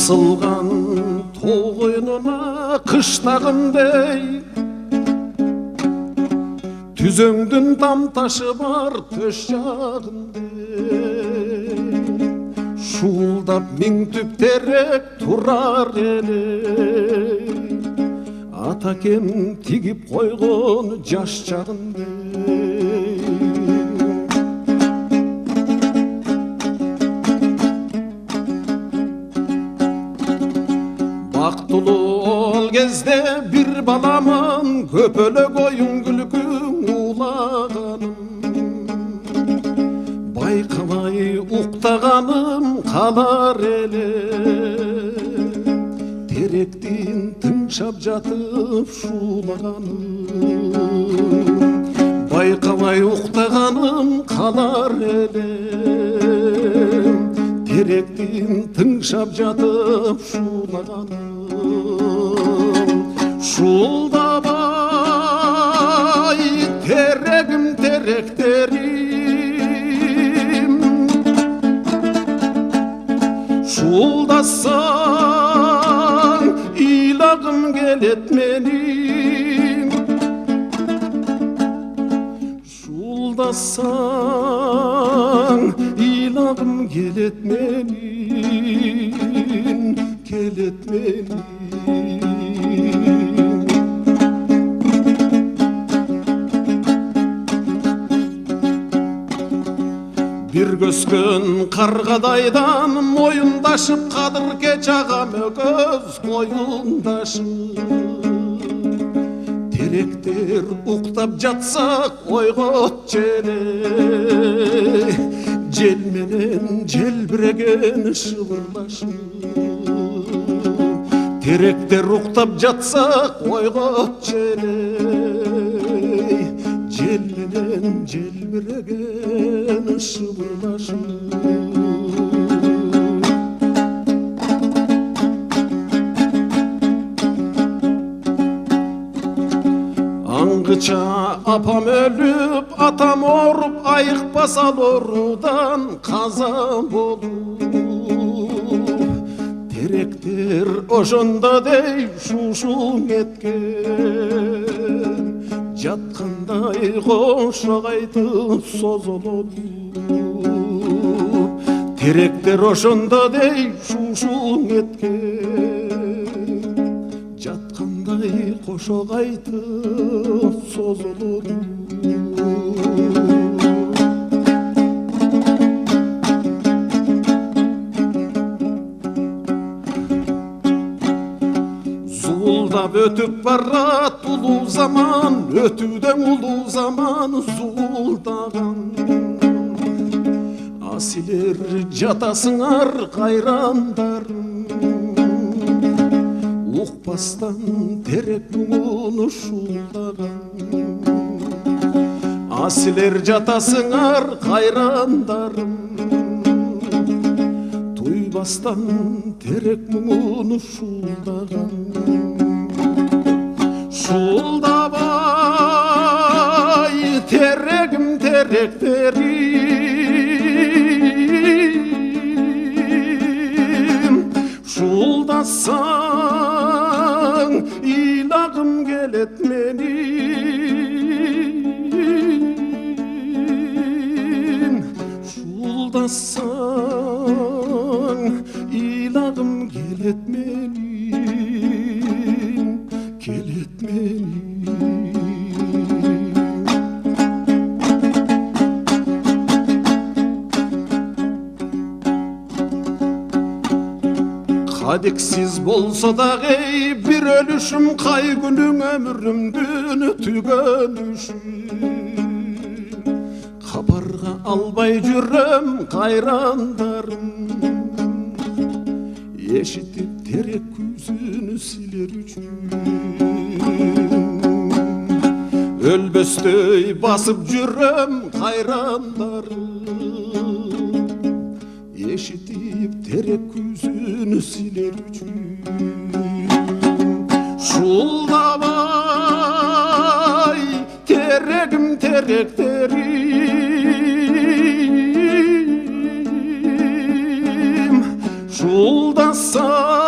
Asılgan toğ koynuna kışlagınday, tüzöңdүн tam taşı var töş jagınday. Şuuldap miң tüp terek turar ele, атакем тигип койгон жаш чагындай. Бактылуу ол кезде бир баламын, көпөлөк оюн күлкүң улаганым. Байкабай уктаганым калар эле, теректин тыңшап жатып шуулаганым. Байкабай уктаганым калар эле, теректин тыңшап жатып шуулаганым. Шуулдабай терегим теректерим, шуулдасаң ыйлагым келет менин. Шуулдасаң ыйлагым келет менин, келет менин. Бир көскөн каргадайдан моюндашып, кадырке чагам өкөз коюндашып. Теректер уктап жатсак ойгот желе, жел менен желбиреген шыбырлашып. Теректер уктап жатсак ойгот желе, жел менен желбиреген шыбырлашып. Аңгыча апам өлүп, атам оруп, айыкпаса орудан каза болуп. Теректер ошондо дей шушуң эткен, жаткандай кошо кайтып созолот. Теректер ошондо дей шушуң эткен, жаткандай кошо кайтып созолот. Зулдап өтүп барат улуу заман, өтүүдөн улуу заман зулдаган. Асилер жатасыңар кайрандарым, укпастан терек мұңын шулдаган. Асилер жатасыңар кайрандарым, туйбастан терек мұңын шулдаган. Шулдабай терегим теректерим, шулдасаң ыйлагым келет менин. Шулдасаң ыйлагым келет менин, келет менин. Кадексиz болсо дагы бир өлүшүм, кай күнүң өмүрүмдүн түгөнүшүм. Капарга албай жүрөм кайрандарым, эшитип терек күзүн силер үчүн. Өлбөстөй басып жүрөм кайрандарым, эшитип терек күзүн силер үчүн. Шулдабай терегим теректерим, шулдасаң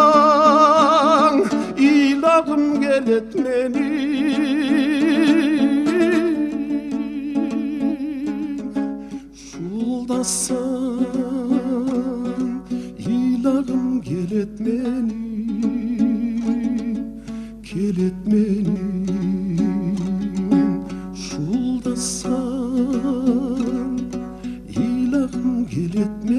Şuldasan ilahım gel etmenin Şuldasan ilahım gel etmenin